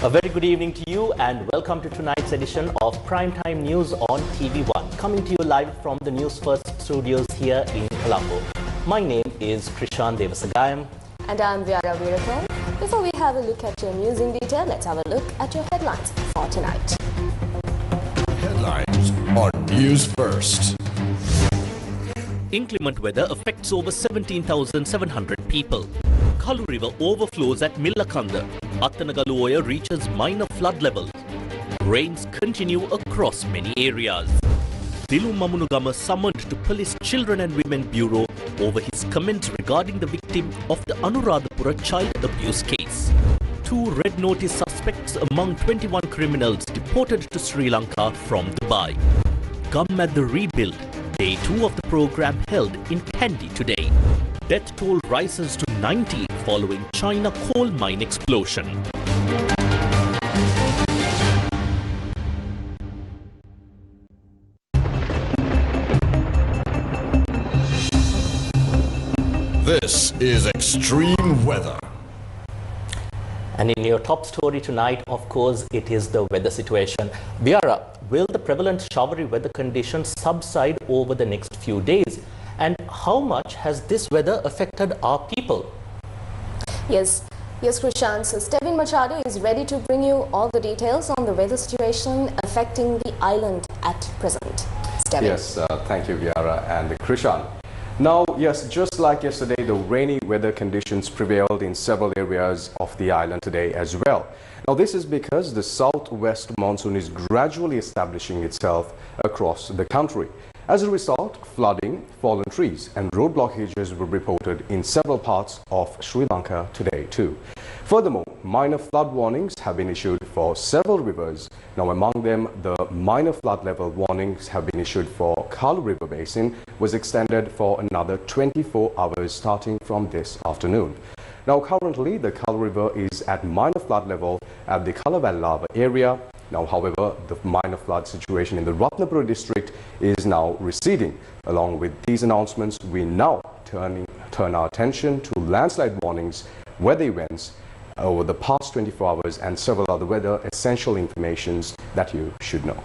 A very good evening to you and welcome to tonight's edition of Primetime News on TV1. Coming to you live from the Newsfirst studios here in Colombo. My name is Krishan Devasagayam. And I'm Vyara Veerapan. Before we have a look at your news in detail, let's have a look at your headlines for tonight. Headlines on Newsfirst. Inclement weather affects over 17,700 people. Kalu River overflows at Millakanda. Attanagalu Oya reaches minor flood levels. Rains continue across many areas. Dilu Mamunugama summoned to Police Children and Women Bureau over his comments regarding the victim of the Anuradhapura child abuse case. 2 red notice suspects among 21 criminals deported to Sri Lanka from Dubai. Gammadda rebuild. Day 2 of the program held in Kandy today. Death toll rises to 90 following China coal mine explosion. This is extreme weather. And in your top story tonight, of course, it is the weather situation. Vyara, will the prevalent showery weather conditions subside over the next few days? And how much has this weather affected our people? Yes, Krishan. So Stevin Machado is ready to bring you all the details on the weather situation affecting the island at present. Stevin. Yes, thank you, Vyara and Krishan. Now, yes, just like yesterday, the rainy weather conditions prevailed in several areas of the island today as well. Now, this is because the southwest monsoon is gradually establishing itself across the country. As a result, flooding, fallen trees and road blockages were reported in several parts of Sri Lanka today too. Furthermore, minor flood warnings have been issued for several rivers. Now, among them, the minor flood level warnings have been issued for Kalu River Basin was extended for another 24 hours starting from this afternoon. Now, currently, the Kalu River is at minor flood level at the Kalavalava area. Now, however, the minor flood situation in the Ratnapura district is now receding. Along with these announcements, we now turn our attention to landslide warnings, weather events over the past 24 hours and several other weather essential informations that you should know.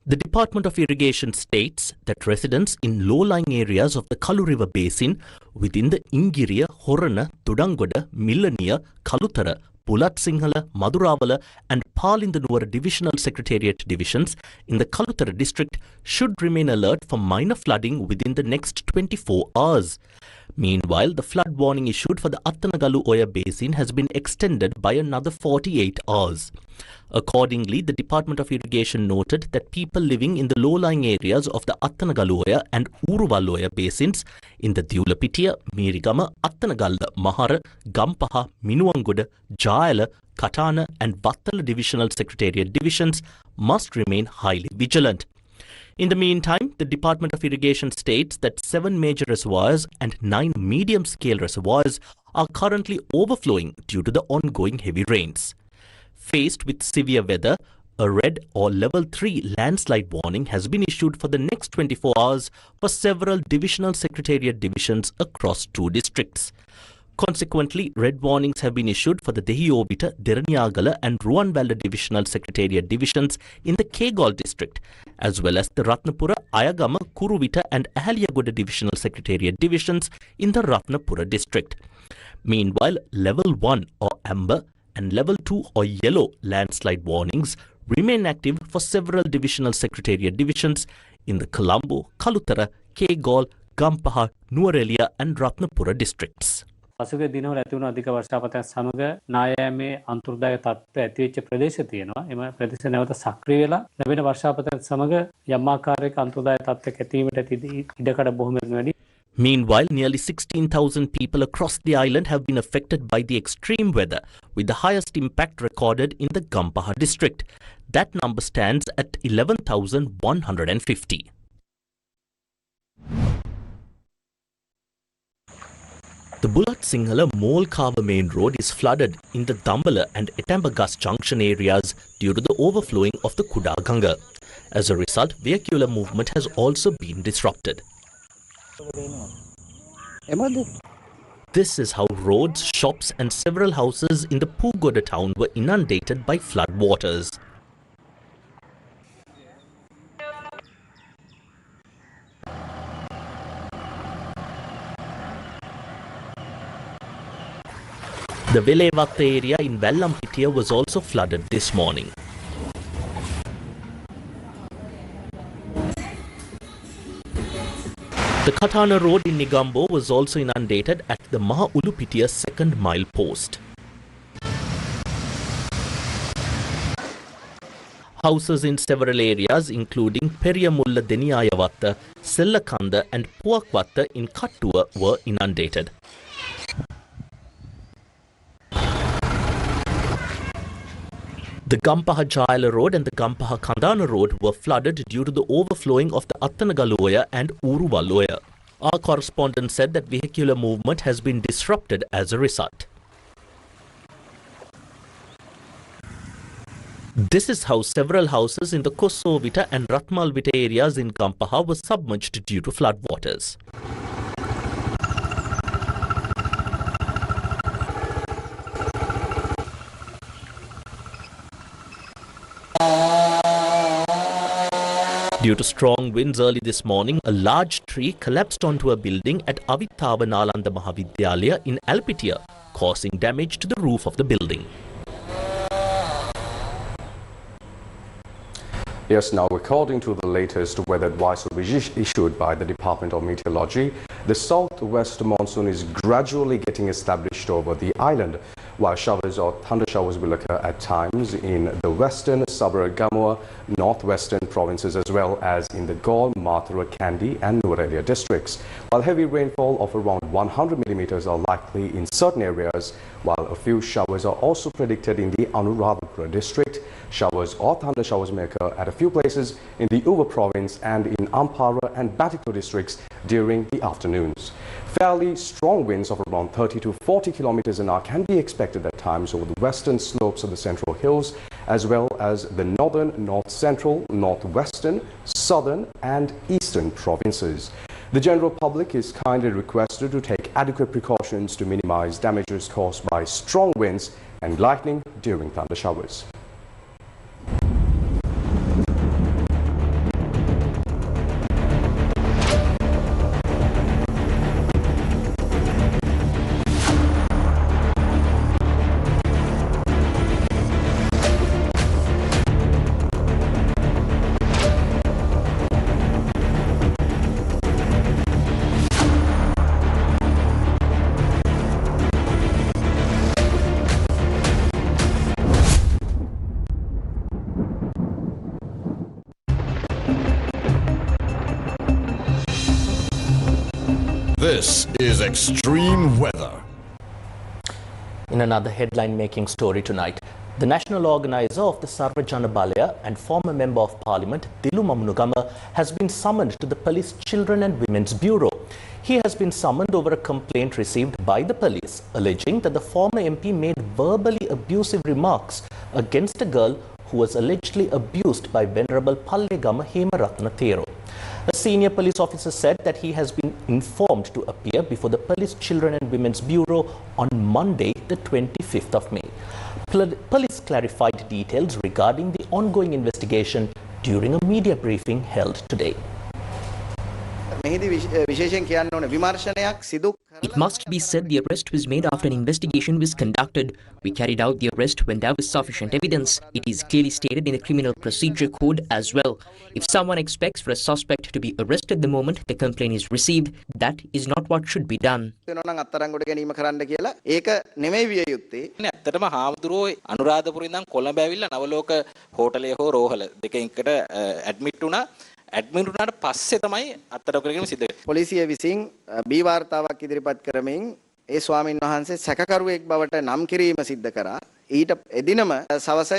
The Department of Irrigation states that residents in low-lying areas of the Kalu River Basin within the Ingiriya, Horana, Thudangoda, Millaniya, Kalutara, Pulat Sinhala, Maduravala and Palindanuwara Divisional Secretariat divisions in the Kalutara district should remain alert for minor flooding within the next 24 hours. Meanwhile, the flood warning issued for the Attanagalu Oya Basin has been extended by another 48 hours. Accordingly, the Department of Irrigation noted that people living in the low-lying areas of the Attanagalu Oya and Uruval Oya basins in the Dewlapitiya, Mirigama, Attanagalla, Mahara, Gampaha, Minuwangoda, Jayala, Katana and Vattala Divisional Secretariat divisions must remain highly vigilant. In the meantime, the Department of Irrigation states that 7 major reservoirs and 9 medium-scale reservoirs are currently overflowing due to the ongoing heavy rains. Faced with severe weather, a red or level 3 landslide warning has been issued for the next 24 hours for several divisional secretariat divisions across 2 districts. Consequently, red warnings have been issued for the Dehiyobita, Deraniyagala and Ruwanwala divisional secretariat divisions in the Kegol district, as well as the Ratnapura, Ayagama, Kuruvita and Ahaliyagoda divisional secretariat divisions in the Ratnapura district. Meanwhile, level 1 or amber and level 2 or yellow landslide warnings remain active for several divisional secretariat divisions in the Colombo, Kalutara, Kegol, Gampaha, Nuwara and Ratnapura districts. පසුගිය දිනවල ඇති වුණු අධික වර්ෂාපතයත් සමග නායෑමේ අන්තර්දායක තත්ත්ව ඇති වෙච්ච ප්‍රදේශ තියෙනවා. එම ප්‍රදේශ නැවත සක්‍රිය වෙලා ලැබෙන වර්ෂාපතයත් සමග යම් ආකාරයක අන්තර්දායක තත්ත්වයක් ඇතිවීමට ඇති ඉඩකඩ බොහොමයක් වැඩි. Meanwhile, nearly 16,000 people across the island have been affected by the extreme weather, with the highest impact recorded in the Gampaha district. That number stands at 11,150. The Bulat Sinhala Molkava main road is flooded in the Dambala and Etambagas junction areas due to the overflowing of the Kuda Ganga. As a result, vehicular movement has also been disrupted. This is how roads, shops and several houses in the Pugoda town were inundated by flood waters. The Velevatta area in Vellampitiya was also flooded this morning. The Katana road in Negombo was also inundated at the Maha Ulupitiya second mile post. Houses in several areas including Periyamulla Deniyayavatta, Sellakanda and Puakwatta in Kattuwa were inundated. The Gampaha Jayala Road and the Gampaha Kandana Road were flooded due to the overflowing of the Attanagaloya and Uruvaloya. Our correspondent said that vehicular movement has been disrupted as a result. This is how several houses in the Kosovita and Ratmalvita areas in Gampaha were submerged due to floodwaters. Due to strong winds early this morning, a large tree collapsed onto a building at Avittava Nalanda Mahavidyalaya in Alpitiya, causing damage to the roof of the building. Yes, now according to the latest weather advisory issued by the Department of Meteorology, the southwest monsoon is gradually getting established over the island, while showers or thunder showers will occur at times in the western, Sabaragamuwa, northwestern provinces as well as in the Galle, Mathura, Kandy and Nuwara districts, while heavy rainfall of around 100 millimeters are likely in certain areas, while a few showers are also predicted in the Anuradhapura district. Showers or thunder showers may occur at a few places in the Uva province and in Ampara and Batiko districts during the afternoons. Fairly strong winds of around 30 to 40 kilometers an hour can be expected at times over the western slopes of the central hills, as well as the northern, north central, northwestern, southern and eastern provinces. The general public is kindly requested to take adequate precautions to minimize damages caused by strong winds and lightning during thunder showers. This is extreme weather. In another headline-making story tonight, the national organizer of the Sarvajana Balaya and former Member of Parliament, Dilu Mamunugama, has been summoned to the Police Children and Women's Bureau. He has been summoned over a complaint received by the police, alleging that the former MP made verbally abusive remarks against a girl who was allegedly abused by Venerable Pallegama Hemaratna Thero. A senior police officer said that he has been informed to appear before the Police Children and Women's Bureau on Monday, the 25th of May. Police clarified details regarding the ongoing investigation during a media briefing held today. It must be said the arrest was made after an investigation was conducted. We carried out the arrest when there was sufficient evidence. It is clearly stated in the Criminal Procedure Code as well. If someone expects for a suspect to be arrested the moment the complaint is received, that is not what should be done. Admin වුණාට පස්සේ තමයි අත්අඩංගුවකින් සිද්ධ වෙන්නේ. පොලිසිය විසින් බී වාර්තාවක් ඉදිරිපත් කරමින් ඒ ස්වාමින් වහන්සේ සැකකරුවෙක් බවට නම් කිරීම සිද්ධ කරා. ඊට එදිනම සවස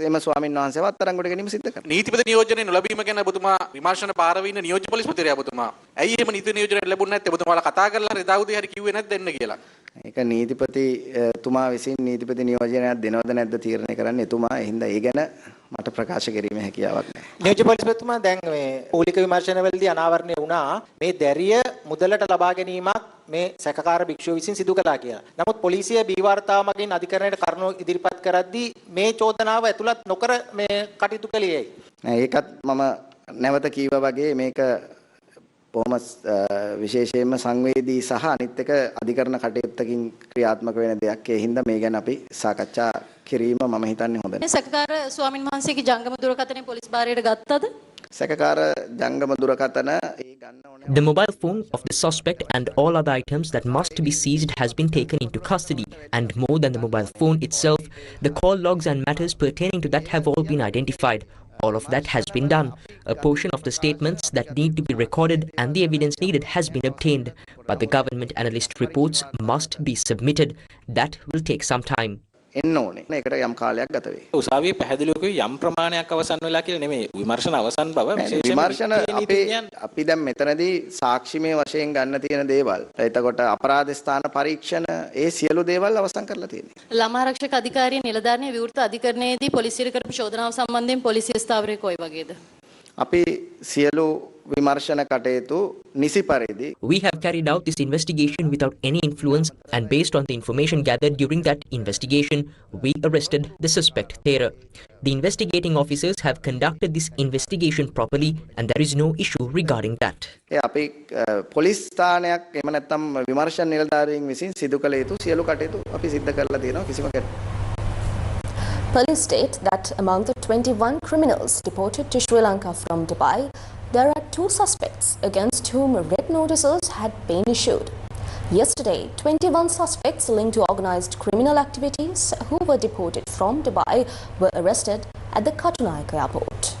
එම ස්වාමින් වහන්සේව අත්අඩංගුවට ගැනීම සිද්ධ කරා. නීතිපති නියෝජනය නොලැබීම ගැන ඔබතුමා විමර්ශන පාරව ඉන්න නියෝජ්‍ය පොලිස්පතිවරයා ඔබතුමා ඇයි එහෙම නීති නියෝජනය ලැබුණ නැත්තේ? ඔබතුමාලා කතා කරලා හරි දාවුදී හරි කිව්වේ නැද්ද එන්න කියලා? ඒක නීතිපති තුමා විසින් නීතිපති නියෝජනයක් දෙනවද නැද්ද තීරණය කරන්නේ එතුමා. ඒ හින්දා ඒ ගැන මට ප්‍රකාශ කිරීමේ හැකියාවක් නැහැ. නියෝජ්‍ය පොලිස්පතිතුමා දැන් මේ මූලික විමර්ශනවලදී අනාවරණය වුණා මේ දැරිය මුදලට ලබා ගැනීමක් මේ සැකකාර භික්ෂුව විසින් සිදු කළා කියලා. නමුත් පොලිසිය බී වාර්තාව මගින් අධිකරණයට කරුණු ඉදිරිපත් කරද්දී මේ චෝදනාව ඇතුළත් නොකර මේ කටයුතු කළේ. ඒකත් මම නැවත කීවා වගේ මේක බොහොම විශේෂයෙන්ම සංවේදී සහ අනිත් එක අධිකරණ කටයුත්තකින් ක්‍රියාත්මක වෙන දෙයක්. ඒ හින්දා මේ ගැන අපි සාකච්ඡා කිරීම මම හිතන්නේ හොඳ නැහැ. සැකකාර ස්වාමින් වහන්සේගේ ජංගම දුරකථනය පොලිස් භාරයට ගත්තද? සැකකාර ජංගම දුරකථන ඒ ගන්න ඕනේ. The mobile phone of the suspect and all other items that must be seized has been taken into custody, and more than the mobile phone itself, the call logs and matters pertaining to that have all been identified. All of that has been done. A portion of the statements that need to be recorded and the evidence needed has been obtained, but the government analyst reports must be submitted. That will take some time. එන්න ඕනේ. ඒකට යම් කාලයක් ගත වෙයි. උසාවියේ පැහැදිලිව කිව්වේ යම් ප්‍රමාණයක් අවසන් වෙලා කියලා නෙමෙයි. විමර්ශන අවසන් බව විමර්ශන අපි දැන් මෙතනදී සාක්ෂිමය වශයෙන් ගන්න තියෙන දේවල්. එතකොට අපරාධ ස්ථාන පරීක්ෂණ ඒ සියලු දේවල් අවසන් කරලා තියෙනවා. ළමා ආරක්ෂක අධිකාරිය නිලධාරිය විවෘත අධිකරණයේදී පොලිසියට කරපු චෝදනාව සම්බන්ධයෙන් පොලිසිය ස්ථාවරයේ කොයි වගේද? අපි සියලු විමර්ශන කටයුතු නිසි පරිදි We have carried out this investigation without any influence, and based on the information gathered during that investigation, we arrested the suspect Thera. The investigating officers have conducted this investigation properly, and there is no issue regarding that. අපි police ස්ථානයක් එහෙම නැත්නම් විමර්ශන නිලධාරීන් විසින් සිදු කළ යුතු සියලු කටයුතු අපි සිද්ධ කරලා තියෙනවා කිසිම Police state that among the 21 criminals deported to Sri Lanka from Dubai, there are 2 suspects against whom red notices had been issued. Yesterday, 21 suspects linked to organized criminal activities who were deported from Dubai were arrested at the Katunayaka airport.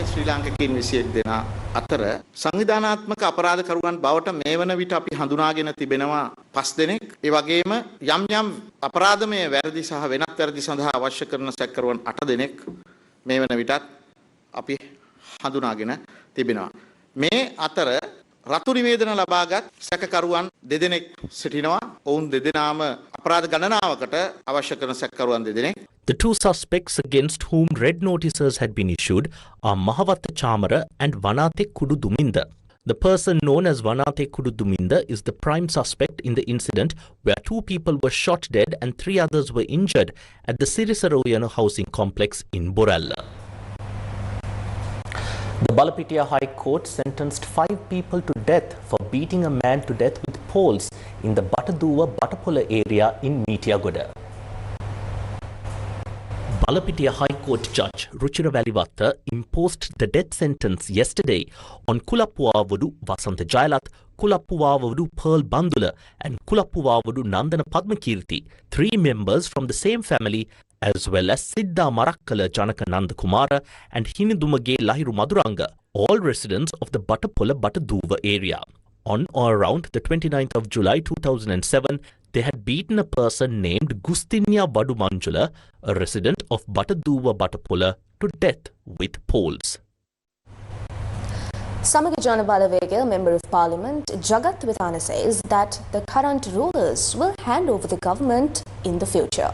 ශ්‍රී ලාංකිකයින් 21 දෙනා අතර සංවිධානාත්මක අපරාධකරුවන් බවට මේ වන විට අපි හඳුනාගෙන තිබෙනවා 5 දෙනෙක්. ඒ වගේම යම් යම් අපරාධමය වැරදි සහ වෙනත් වැරදි සඳහා අවශ්‍ය කරන සැකකරුවන් 8 දෙනෙක් මේ වන විටත් අපි හඳුනාගෙන තිබෙනවා. මේ අතර රතු නිවේදන ලබාගත් සැකකරුවන් 2 දෙනෙක් සිටිනවා. ඔවුන් දෙදෙනාම අපරාධ ගණනාවකට අවශ්‍ය කරන සැකකරුවන් 2 දෙනෙක්. The 2 suspects against whom red notices had been issued are Mahavatta Chamara and Vanate Kududuminda. The person known as Vanate Kududuminda is the prime suspect in the incident where 2 people were shot dead and 3 others were injured at the Sirasa housing complex in Boralla. The Balapitiya High Court sentenced 5 people to death for beating a man to death with poles in the Bataduwa Batapola area in Meetiyagoda. Balapitiya High Court Judge Ruchira Valivatta imposed the death sentence yesterday on Kulappuwawadu Vasanta Jayalat, Kulappuwawadu Pearl Bandula and Kulappuwawadu Nandana Padmakirti, 3 members from the same family, as well as Siddha Marakkala Janaka Nandakumara and Hinidumage Lahiru Maduranga, all residents of the Batapola Bataduwa area. On or around the 29th of July 2007, they had beaten a person named Gustinya Vadumanjula, a resident of Bataduwa Batapola, to death with poles. Samaga Janabalawega, Member of Parliament, Jagat Vithana says that the current rulers will hand over the government in the future.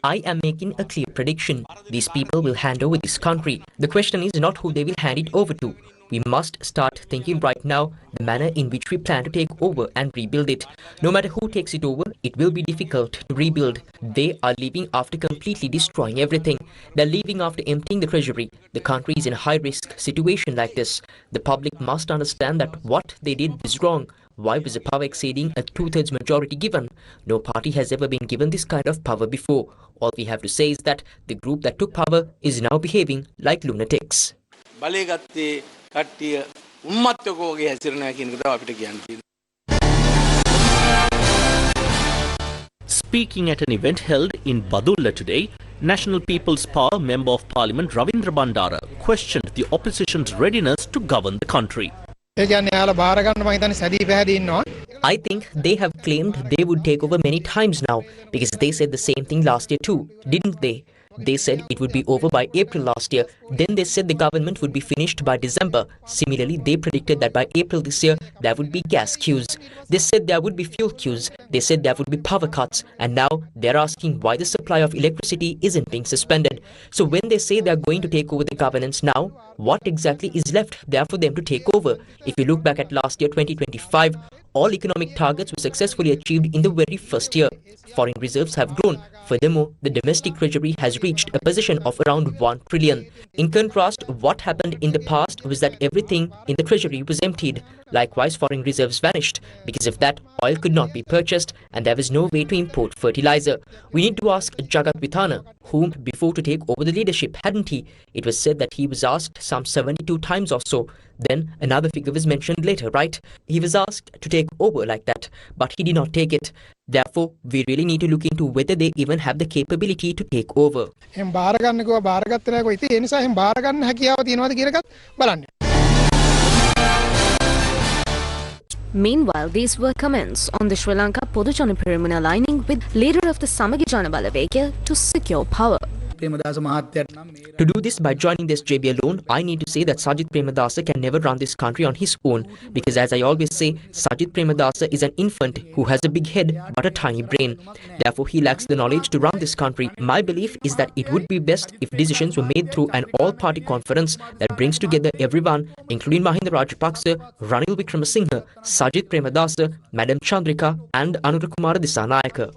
I am making a clear prediction. These people will hand over this country. The question is not who they will hand it over to. We must start thinking right now the manner in which we plan to take over and rebuild it. No matter who takes it over, it will be difficult to rebuild. They are leaving after completely destroying everything. They're leaving after emptying the treasury. The country is in a high-risk situation like this. The public must understand that what they did was wrong. Why was the power exceeding a 2/3 majority given? No party has ever been given this kind of power before. All we have to say is that the group that took power is now behaving like lunatics. Speaking at an event held in Badulla today, National People's Power Member of Parliament Ravindra Bandara questioned the opposition's readiness to govern the country. I think they have claimed they would take over many times now because they said the same thing last year too, didn't they? They said it would be over by April last year. Then they said the government would be finished by December. Similarly, they predicted that by April this year, there would be gas queues. They said there would be fuel queues. They said there would be power cuts. And now they're asking why the supply of electricity isn't being suspended. So when they say they are going to take over the governance now, what exactly is left there for them to take over? If you look back at last year, 2025, all economic targets were successfully achieved in the very first year. Foreign reserves have grown. Furthermore, the domestic treasury has reached a position of around 1 trillion. In contrast, what happened in the past was that everything in the treasury was emptied. Likewise, foreign reserves vanished. Because of that, oil could not be purchased and there was no way to import fertilizer. We need to ask Jagat Vithana, whom before to take over the leadership, hadn't he? It was said that he was asked some 72 times or so. Then another figure was mentioned later, right? He was asked to take over like that, but he did not take it. Therefore, we really need to look into whether they even have the capability to take over. Meanwhile, these were comments on the Sri Lanka Podujana Peramuna aligning with leader of the Samagi Jana Balawekya to secure power. To do this by joining the SJB alone, I need to say that Sajith Premadasa can never run this country on his own. Because as I always say, Sajith Premadasa is an infant who has a big head but a tiny brain. Therefore, he lacks the knowledge to run this country. My belief is that it would be best if decisions were made through an all-party conference that brings together everyone, including Mahinda Rajapaksa, Ranil Wickremesinghe, Sajith Premadasa, Madam Chandrika and Anurakumara Disanayaka.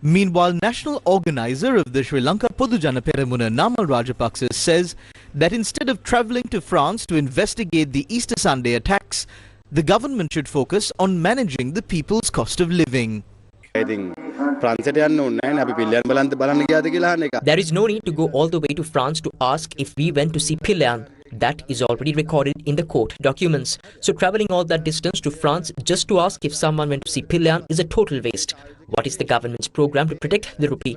Meanwhile, national organizer of the Sri Lanka Podujana Peramuna Namal Rajapaksa says that instead of travelling to France to investigate the Easter Sunday attacks, the government should focus on managing the people's cost of living. There is no need to go all the way to France to ask if we went to see Pillayan. That is already recorded in the court documents. So travelling all that distance to France just to ask if someone went to see Pillayan is a total waste. What is the government's program to protect the rupee?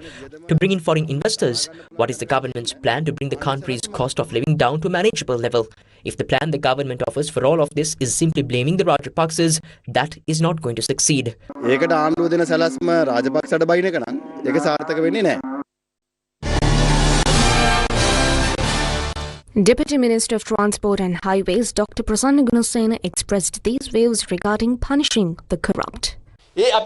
To bring in foreign investors? What is the government's plan to bring the country's cost of living down to a manageable level? If the plan the government offers for all of this is simply blaming the Rajapaksas, that is not going to succeed. Deputy Minister of Transport and Highways Dr. Prasanna Gunasena expressed these views regarding punishing the corrupt. We have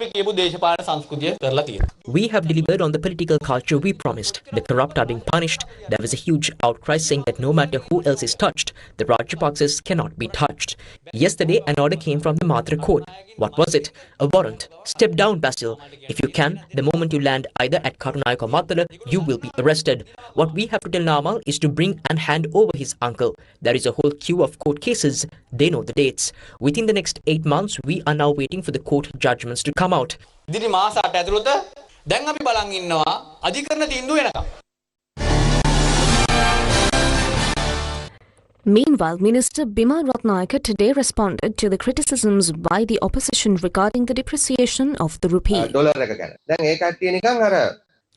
delivered on the political culture we promised. The corrupt are being punished. There was a huge outcry saying that no matter who else is touched, the Rajapaksas cannot be touched. Yesterday, an order came from the Matra court. What was it? A warrant. Step down, Basil. If you can, the moment you land either at Karunayaka or Matala, you will be arrested. What we have to tell Namal is to bring and hand over his uncle. There is a whole queue of court cases. They know the dates. Within the next 8 months, we are now waiting for the court judgments to come out. Meanwhile, Minister Bima Ratnayaka today responded to the criticisms by the opposition regarding the depreciation of the rupee.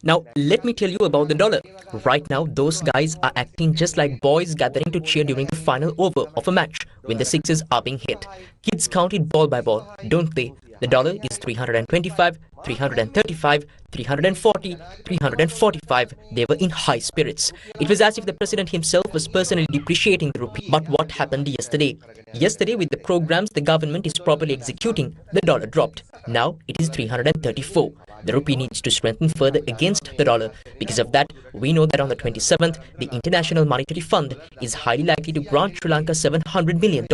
Now, let me tell you about the dollar. Right now, those guys are acting just like boys gathering to cheer during the final over of a match when the sixes are being hit. Kids count it ball by ball, don't they? The dollar is 325, 335, 340, 345. They were in high spirits. It was as if the president himself was personally depreciating the rupee. But what happened yesterday? Yesterday, with the programs the government is properly executing, the dollar dropped. Now it is 334. The rupee needs to strengthen further against the dollar. Because of that, we know that on the 27th, the International Monetary Fund is highly likely to grant Sri Lanka $700 million.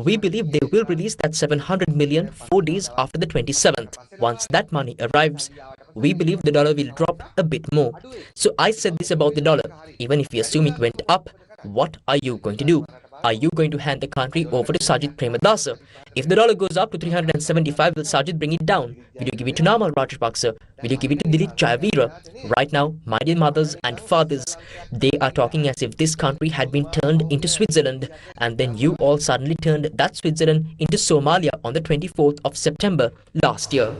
We believe they will release that $700 million 4 days after the 27th. Once that money arrives, we believe the dollar will drop a bit more. So I said this about the dollar. Even if we assume it went up, what are you going to do? Are you going to hand the country over to Sajith Premadasa? If the dollar goes up to 375, will Sajith bring it down? Will you give it to Namal Rajapaksa? Will you give it to Dilip Jayavira? Right now, my dear mothers and fathers, they are talking as if this country had been turned into Switzerland, and then you all suddenly turned that Switzerland into Somalia on the 24th of September last year.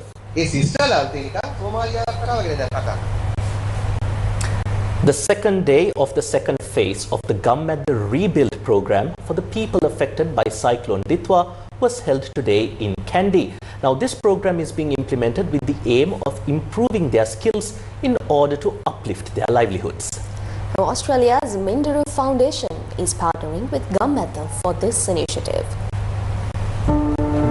The second day of the second phase of the Gammadda rebuild program for the people affected by Cyclone Ditwa was held today in Kandy. Now, this program is being implemented with the aim of improving their skills in order to uplift their livelihoods. Now, Australia's Minderoo Foundation is partnering with Gammadda for this initiative.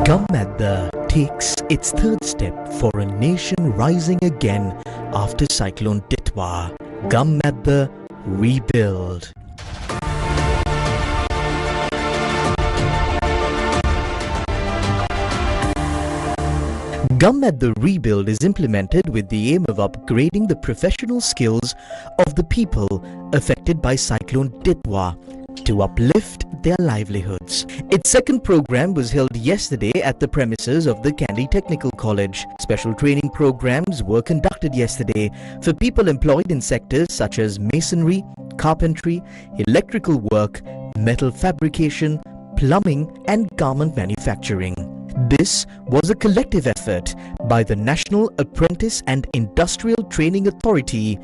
Gammadda takes its third step for a nation rising again after Cyclone Ditwa. Gammadda rebuild. Gammadda rebuild is implemented with the aim of upgrading the professional skills of the people affected by Cyclone Ditwa to uplift their livelihoods. Its second program was held yesterday at the premises of the Kandy Technical College. Special training programs were conducted yesterday for people employed in sectors such as masonry, carpentry, electrical work, metal fabrication, plumbing and garment manufacturing. This was a collective effort by the National Apprentice and Industrial Training Authority,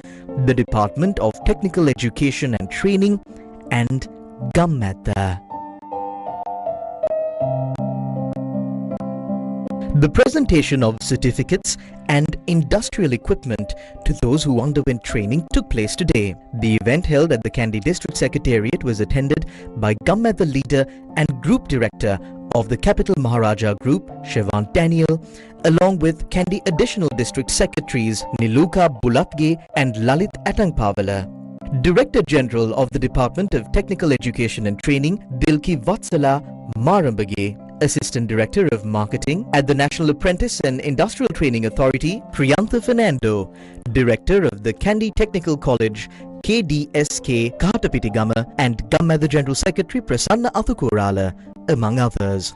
the Department of Technical Education and Training, and Gammadda. The presentation of certificates and industrial equipment to those who underwent training took place today. The event held at the Kandy District Secretariat was attended by Gammadda leader and Group Director of the Capital Maharaja Group, Siobhan Daniel, along with Kandy Additional District Secretaries Niluka Bulatge and Lalit Atangpavala. Director General of the Department of Technical Education and Training, Dilki Vatsala Marambage, Assistant Director of Marketing at the National Apprentice and Industrial Training Authority, Priyantha Fernando, Director of the Kandy Technical College, KDSK Kahatapitigama, and Gammadda General Secretary Prasanna Athukurala, among others.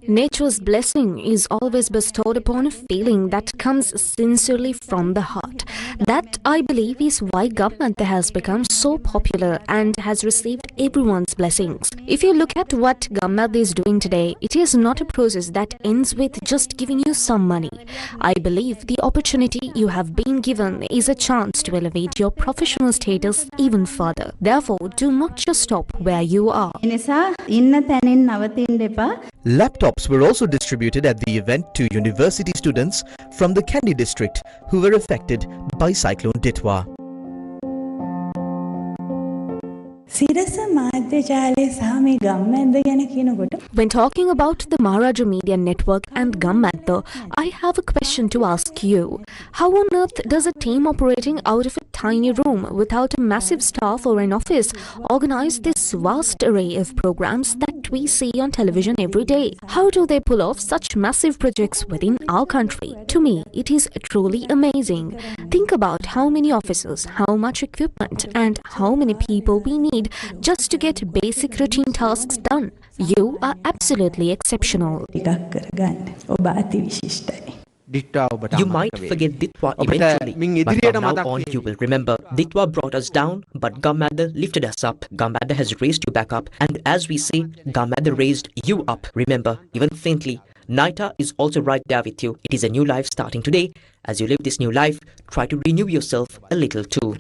Nature's blessing is always bestowed upon a feeling that comes sincerely from the heart. That, I believe, is why Gammadda has become so popular and has received everyone's blessings. If you look at what Gammadda is doing today, it is not a process that ends with just giving you some money. I believe the opportunity you have been given is a chance to elevate your professional status even further. Therefore, do not just stop where you are. Laptops were also distributed at the event to university students from the Kandy district who were affected by Cyclone Ditwa. When talking about the Maharaja Media Network and Gammadda, I have a question to ask you. How on earth does a team operating out of a tiny room without a massive staff or an office organize this vast array of programs that we see on television every day? How do they pull off such massive projects within our country? To me, it is truly amazing. Think about how many officers, how much equipment, and how many people we need just to get basic routine tasks done. You are absolutely exceptional. You might forget Ditwa eventually, but from now on you will remember. Ditwa brought us down, but Gammadda lifted us up. Gammadda has raised you back up, and as we say, Gammadda raised you up. Remember, even faintly, Naita is also right there with you. It is a new life starting today. As you live this new life, try to renew yourself a little too.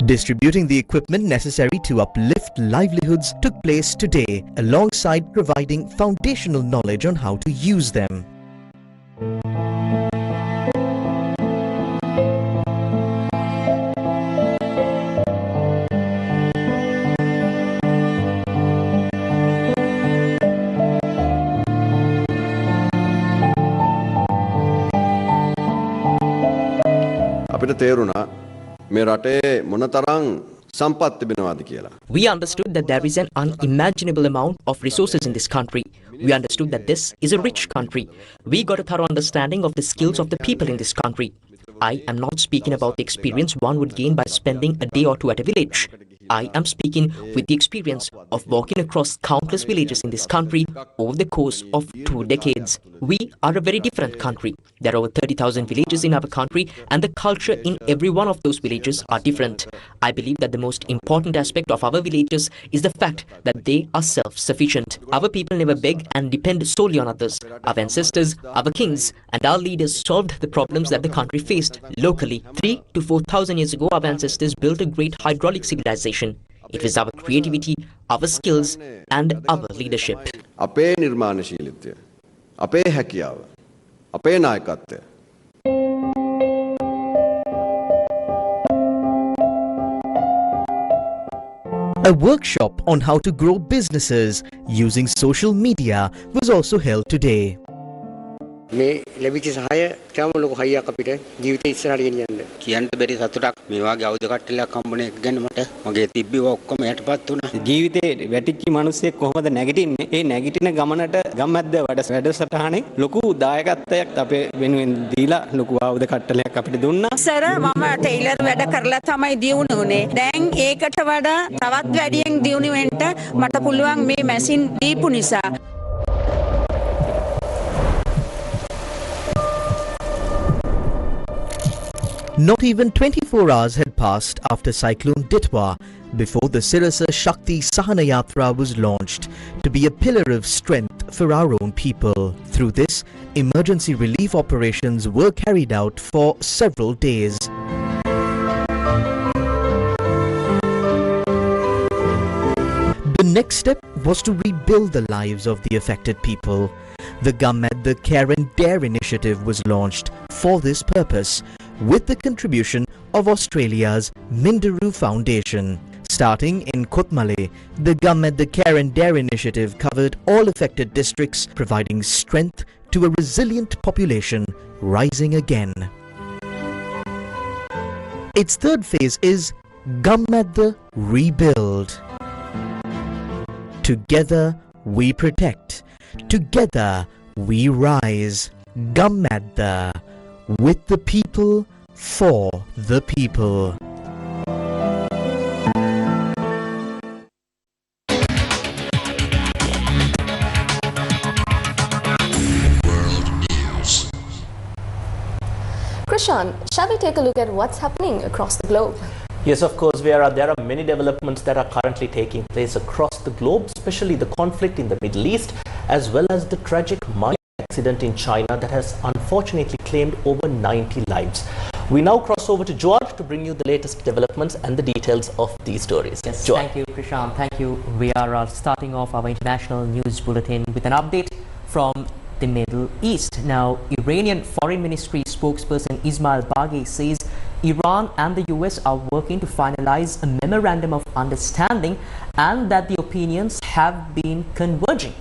Distributing the equipment necessary to uplift livelihoods took place today, alongside providing foundational knowledge on how to use them. We understood that there is an unimaginable amount of resources in this country. We understood that this is a rich country. We got a thorough understanding of the skills of the people in this country. I am not speaking about the experience one would gain by spending a day or two at a village. I am speaking with the experience of walking across countless villages in this country over the course of 2 decades. We are a very different country. There are over 30,000 villages in our country, and the culture in every one of those villages are different. I believe that the most important aspect of our villages is the fact that they are self-sufficient. Our people never beg and depend solely on others. Our ancestors, our kings, and our leaders solved the problems that the country faced locally. 3 to 4,000 years ago, our ancestors built a great hydraulic civilization. It was our creativity, our skills, and our leadership. අපේ නිර්මාණශීලීත්වය, අපේ හැකියාව, අපේ නායකත්වය. A workshop on how to grow businesses using social media was also held today. මේ ලැබිච්ච සහාය තාම ලොකු හයියක් අපිට ජීවිතේ ඉස්සරහට ගෙනියන්න. කියන්න බැරි සතුටක් මේ වගේ අවුද කට්ටලයක් හම්බුනේ ගැන මට මගේ තිබ්බේ ඔක්කොම යටපත් වුණා. ජීවිතේ වැටිච්ච මිනිස්සෙක් කොහොමද නැගිටින්නේ? ඒ නැගිටින ගමනට ගම්මැද්ද වැඩසටහනේ ලොකු දායකත්වයක් අපේ වෙනුවෙන් දීලා ලොකු අවුද කට්ටලයක් අපිට දුන්නා. සර් මම ටේලර් වැඩ කරලා තමයි දියුණු වුණේ. දැන් ඒකට වඩා තවත් වැඩියෙන් දියුණු වෙන්න මට පුළුවන් මේ මැෂින් දීපු නිසා. Not even 24 hours had passed after Cyclone Ditwa before the Sirasa Shakti Sahana Yatra was launched to be a pillar of strength for our own people. Through this, emergency relief operations were carried out for several days. The next step was to rebuild the lives of the affected people. The Gammadda Care and Dare initiative was launched for this purpose, with the contribution of Australia's Minderoo Foundation. Starting in Kotmale, the Gammadda Care and Dare initiative covered all affected districts, providing strength to a resilient population rising again. Its third phase is Gammadda Rebuild. Together we protect. Together we rise. Gammadda. With the people, for the people. World News. Krishan, shall we take a look at what's happening across the globe? Yes, of course, Vera. There are many developments that are currently taking place across the globe, especially the conflict in the Middle East, as well as the tragic mine accident in China that has unfortunately claimed over 90 lives. We now cross over to George to bring you the latest developments and the details of these stories. Yes, George. thank you, Krishan. Thank you. We are starting off our international news bulletin with an update from the Middle East. Now, Iranian Foreign Ministry spokesperson Ismail Baghi says Iran and the US are working to finalize a memorandum of understanding and that the opinions have been converging.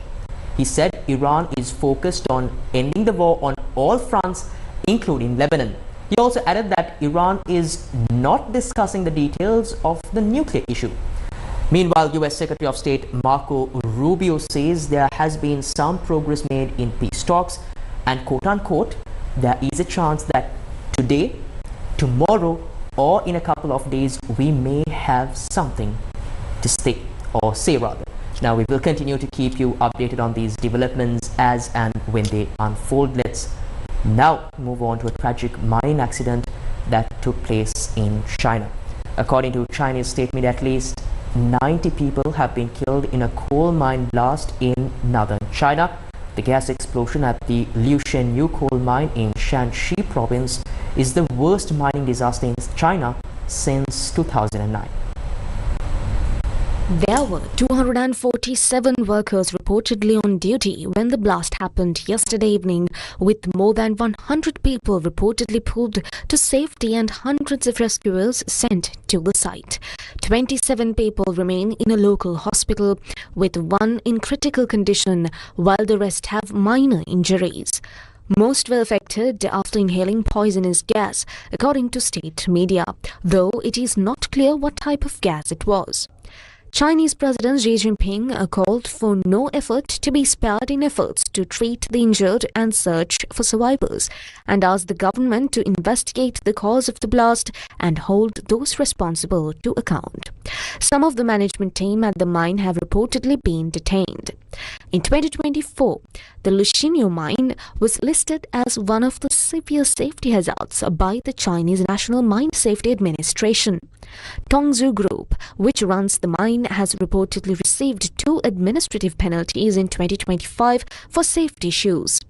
He said Iran is focused on ending the war on all fronts, including Lebanon. He also added that Iran is not discussing the details of the nuclear issue. Meanwhile, US Secretary of State Marco Rubio says there has been some progress made in peace talks and quote-unquote, there is a chance that today, tomorrow, or in a couple of days, we may have something to say rather. Now, we will continue to keep you updated on these developments as and when they unfold. Let's now move on to a tragic mine accident that took place in China. According to Chinese state media, at least 90 people have been killed in a coal mine blast in northern China. The gas explosion at the Liushenyu coal mine in Shanxi province is the worst mining disaster in China since 2009. There were 247 workers reportedly on duty when the blast happened yesterday evening, with more than 100 people reportedly pulled to safety and hundreds of rescuers sent to the site. 27 people remain in a local hospital, with one in critical condition, while the rest have minor injuries. Most were affected after inhaling poisonous gas, according to state media, though it is not clear what type of gas it was. Chinese President Xi Jinping called for no effort to be spared in efforts to treat the injured and search for survivors, and asked the government to investigate the cause of the blast and hold those responsible to account. Some of the management team at the mine have reportedly been detained. In 2024, the Luxinyo mine was listed as one of the severe safety hazards by the Chinese National Mine Safety Administration. Tongzhou Group, which runs the mine, has reportedly received 2 administrative penalties in 2025 for safety issues.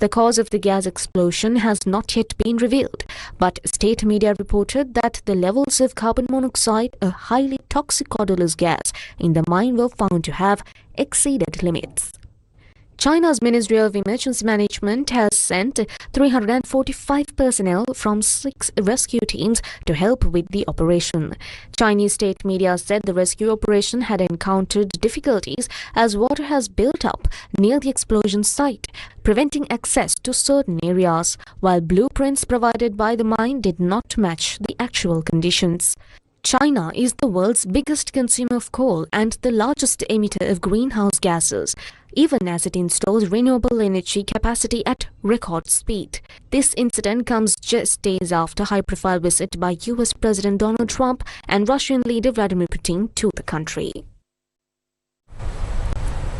The cause of the gas explosion has not yet been revealed, but state media reported that the levels of carbon monoxide, a highly toxic odorless gas, in the mine were found to have exceeded limits. China's Ministry of Emergency Management has sent 345 personnel from 6 rescue teams to help with the operation. Chinese state media said the rescue operation had encountered difficulties as water has built up near the explosion site, preventing access to certain areas, while blueprints provided by the mine did not match the actual conditions. China is the world's biggest consumer of coal and the largest emitter of greenhouse gases, even as it installs renewable energy capacity at record speed. This incident comes just days after a high-profile visit by US President Donald Trump and Russian leader Vladimir Putin to the country.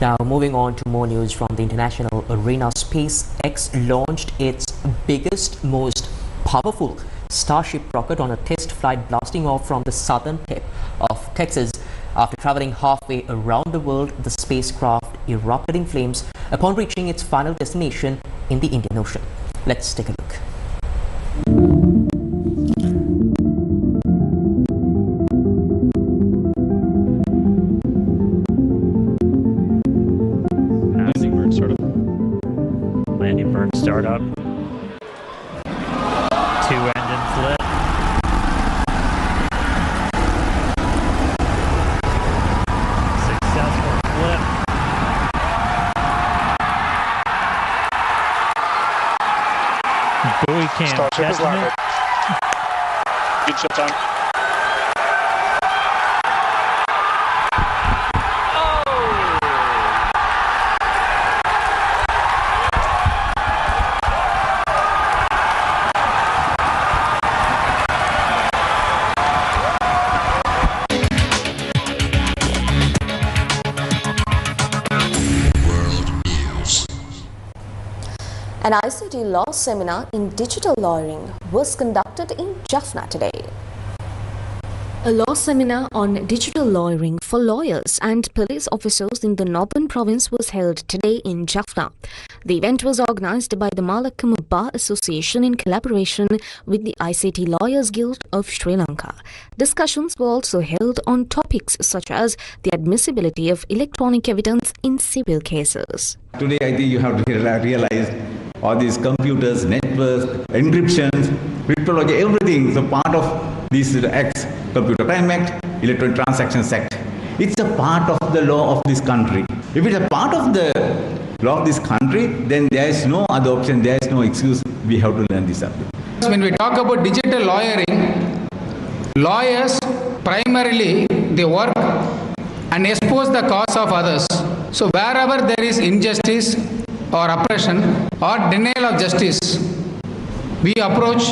Now moving on to more news from the international arena. SpaceX launched its biggest, most powerful Starship rocket on a test flight, blasting off from the southern tip of Texas. After traveling halfway around the world, the spacecraft erupted in flames upon reaching its final destination in the Indian Ocean. Let's take a look. Landing burn startup. Landing burn startup. 2 engine flip. Successful flip. Buoy cam Starship is landed. Good shot time. An ICT law seminar in digital lawyering was conducted in Jaffna today. A law seminar on digital lawyering for lawyers and police officers in the Northern Province was held today in Jaffna. The event was organised by the Malakam Bar Association in collaboration with the ICT Lawyers Guild of Sri Lanka. Discussions were also held on topics such as the admissibility of electronic evidence in civil cases. Today, I think you have to realize all these computers, networks, encryptions, cryptology, everything is a part of these acts, Computer Crime Act, Electronic Transactions Act. It's a part of the law of this country. If it's a part of the law of this country, then there is no other option, there is no excuse. We have to learn this subject. When we talk about digital lawyering, lawyers primarily they work and expose the cause of others. So wherever there is injustice or oppression or denial of justice, we approach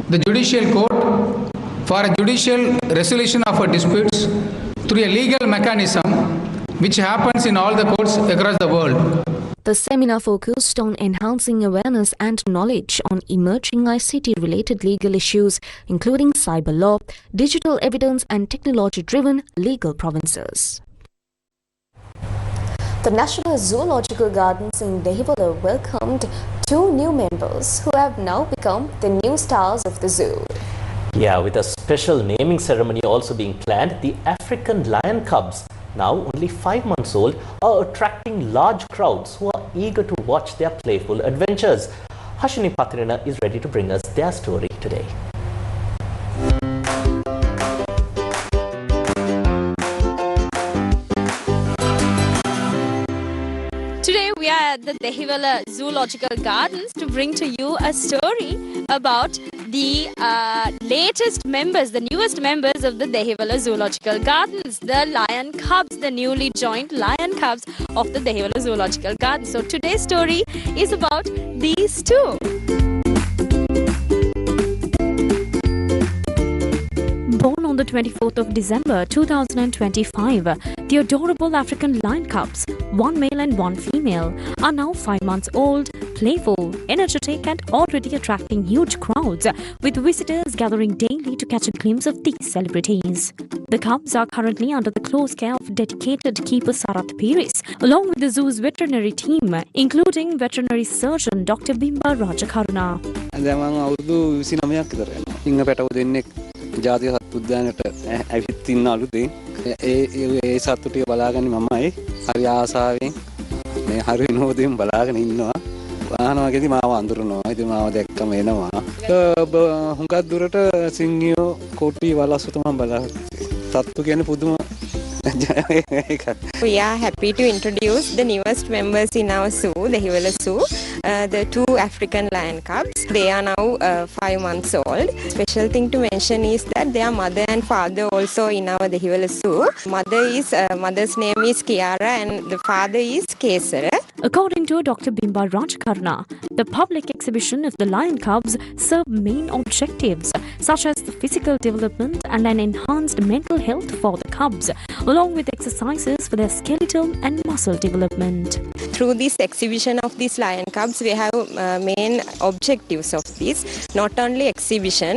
the judicial court for a judicial resolution of our disputes through a legal mechanism which happens in all the courts across the world. The seminar focused on enhancing awareness and knowledge on emerging ICT-related legal issues, including cyber law, digital evidence and technology-driven legal provinces. The National Zoological Gardens in Dehiwala welcomed 2 new members who have now become the new stars of the zoo. Yeah, with a special naming ceremony also being planned, the African lion cubs, now only 5 months old, are attracting large crowds who are eager to watch their playful adventures. Hashini Patrina is ready to bring us their story today. Today we are at the Dehiwala Zoological Gardens to bring to you a story about the latest members, the newest members of the Dehiwala Zoological Gardens, the lion cubs, the newly joined lion cubs of the Dehiwala Zoological Gardens. So today's story is about these 2. Born on the 24th of December 2025, the adorable African lion cubs, one male and one female, are now 5 months old, playful, energetic and already attracting huge crowds, with visitors gathering daily to catch a glimpse of these celebrities. The cubs are currently under the close care of dedicated keeper Sarath, along with the zoo's veterinary team, including veterinary surgeon Dr. Bimba Rajakaruna. දැන් මම අවුරුදු 29ක් විතර යනවා. සිංහ පැටව දෙන්නෙක් ජාතික සත්තු උද්‍යානයට ඇවිත් ඉන්න අලුතෙන් ඒ සත්තු ටික බලාගන්නේ මමයි. හරි ආසාවෙන් මේ හරි විනෝදයෙන් බලාගෙන ඉන්නවා. වාහනවකදී මාව අඳුරනවා. ඉතින් මාව දැක්කම එනවා. හුඟක් දුරට සිංහියෝ කොටි වලස්සු තමයි බලාගන්නේ. සත්තු කියන්නේ පුදුම. We are happy to introduce the newest members in our zoo, the Dehiwala Zoo, the two African lion cubs. They are now 5 months old. Special thing to mention is that their mother and father also in our Dehiwala Zoo. Mother's name is Kiara and the father is Kesara. According to Dr. Bimba Rajakaruna, the public exhibition of the lion cubs serve main objectives such as the physical development and an enhanced mental health for the cubs, along with exercises for their skeletal and muscle development. Through this exhibition of these lion cubs, we have main objectives of this. Not only exhibition,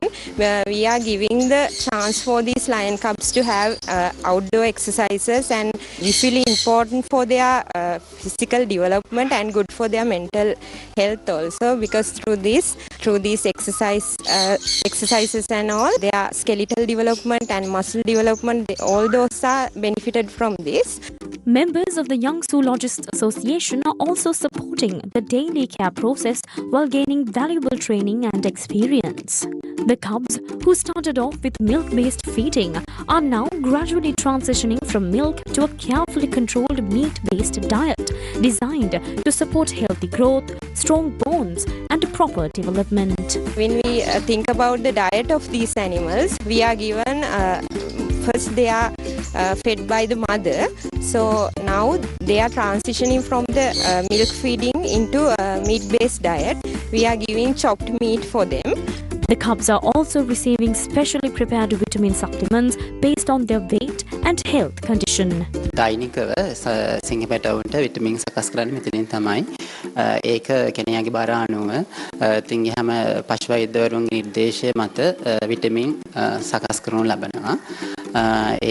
we are giving the chance for these lion cubs to have outdoor exercises and visually important for their physical development and good for their mental health also, because through these exercises and all, their skeletal development and muscle development, all those are benefited from this. Members of the Young Zoologists Association are also supporting the daily care process while gaining valuable training and experience. The cubs, who started off with milk-based feeding, are now gradually transitioning from milk to a carefully controlled meat-based diet designed to support healthy growth, strong bones and proper development. When we think about the diet of these animals, we are given first they are fed by the mother. So now they are transitioning from the milk feeding into a meat-based diet. We are giving chopped meat for them. The cubs are also receiving specially prepared vitamin supplements based on their weight and health condition. දෛනිකව සිංහ පැටවුන්ට vitamin සකස් කරන්නේ මෙතනින් තමයි. ඒක කෙනියාගේ බාර අනුව ඉතින් එහෙම පශු වෛද්‍යවරුන්ගේ නිර්දේශය මත විටමින් සකස් කරනු ලබනවා.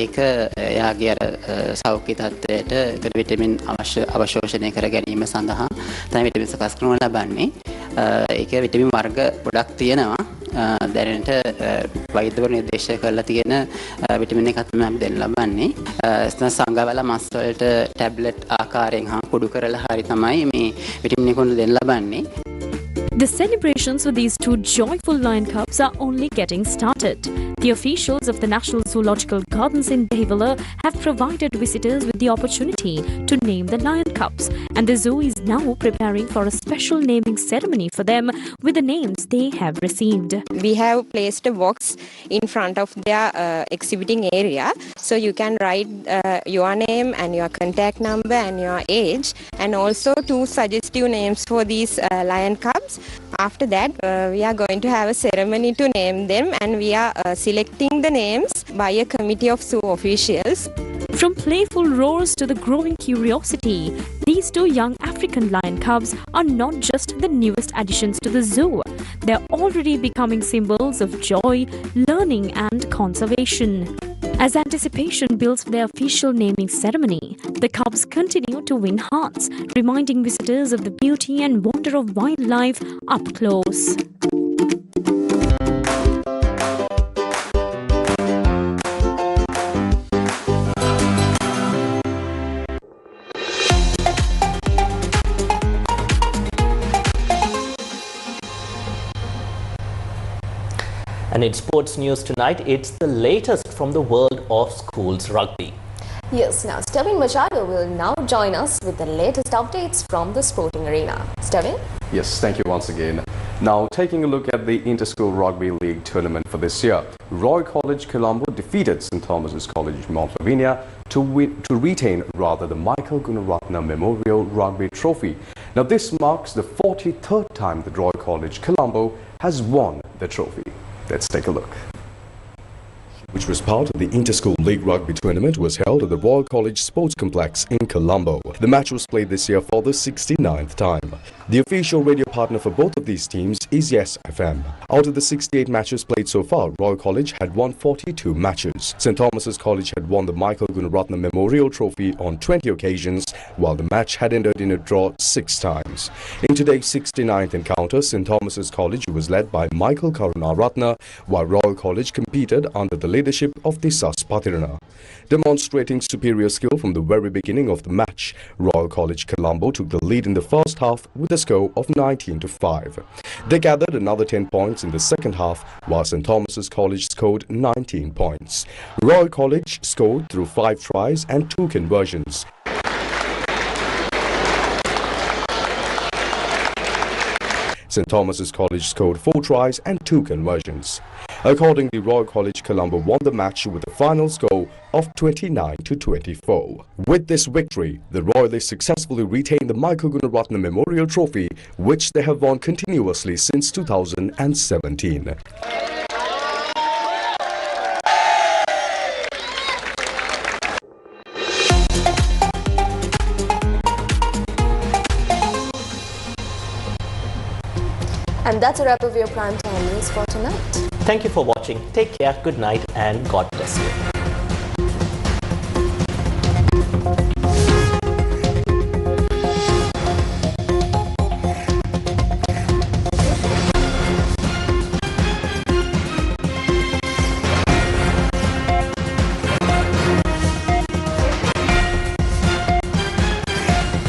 ඒක එයාගේ අර සෞඛ්‍ය තත්ත්වයට විටමින් අවශෝෂණය කර ගැනීම සඳහා තමයි විටමින් සකස් කරනු ලබන්නේ. ඒක විටමින් වර්ග ගොඩක් තියෙනවා. දැනට වෛද්‍යවරු නිර්දේශ කරලා තියෙන විටමින් එකක් තමයි අපි දෙන්න ලබන්නේ. සංගවල මස් වලට ටැබ්ලට් ආකාරයෙන් හා කුඩු කරලා හරි තමයි මේ විටමින් එක දෙන්න ලබන්නේ. The celebrations for these two joyful lion cubs are only getting started. The officials of the National Zoological Gardens in Dehiwala have provided visitors with the opportunity to name the lion cubs, and the zoo is now preparing for a special naming ceremony for them with the names they have received. We have placed a box in front of their exhibiting area, so you can write your name and your contact number and your age, and also 2 suggestive names for these lion cubs. After that, we are going to have a ceremony to name them, and we are selecting the names by a committee of zoo officials. From playful roars to the growing curiosity, these two young African lion cubs are not just the newest additions to the zoo. They're already becoming symbols of joy, learning and conservation. As anticipation builds for their official naming ceremony, the cubs continue to win hearts, reminding visitors of the beauty and wonder of wildlife up close. And in sports news tonight, it's the latest from the world of schools rugby. Yes, now Stevin Machado will now join us with the latest updates from the sporting arena. Stevin? Yes, thank you once again. Now, taking a look at the Inter-School Rugby League tournament for this year, Royal College Colombo defeated St. Thomas's College Mount Lavinia to retain the Michael Gunaratna Memorial Rugby Trophy. Now, this marks the 43rd time that Royal College Colombo has won the trophy. Let's take a look. which was part of the Inter-School League Rugby tournament, was held at the Royal College Sports Complex in Colombo. The match was played this year for the 69th time. The official radio partner for both of these teams is Yes FM. Out of the 68 matches played so far, Royal College had won 42 matches. St Thomas's College had won the Michael Gunaratna Memorial Trophy on 20 occasions, while the match had ended in a draw 6 times. In today's 69th encounter, St Thomas's College was led by Michael Karunaratna, while Royal College competed under the leadership of Disas Patirana. Demonstrating superior skill from the very beginning of the match, Royal College Colombo took the lead in the first half with a score of 19-5. They gathered another 10 points in the second half, while St Thomas's College scored 19 points. Royal College scored through 5 tries and 2 conversions. St Thomas's College scored 4 tries and 2 conversions. Accordingly, Royal College Colombo won the match with a final score of 29-24. With this victory, the Royalists successfully retained the Michael Gunaratna Memorial Trophy, which they have won continuously since 2017. And that's a wrap of your primetime news for tonight. Thank you for watching. Take care, good night, and God bless you.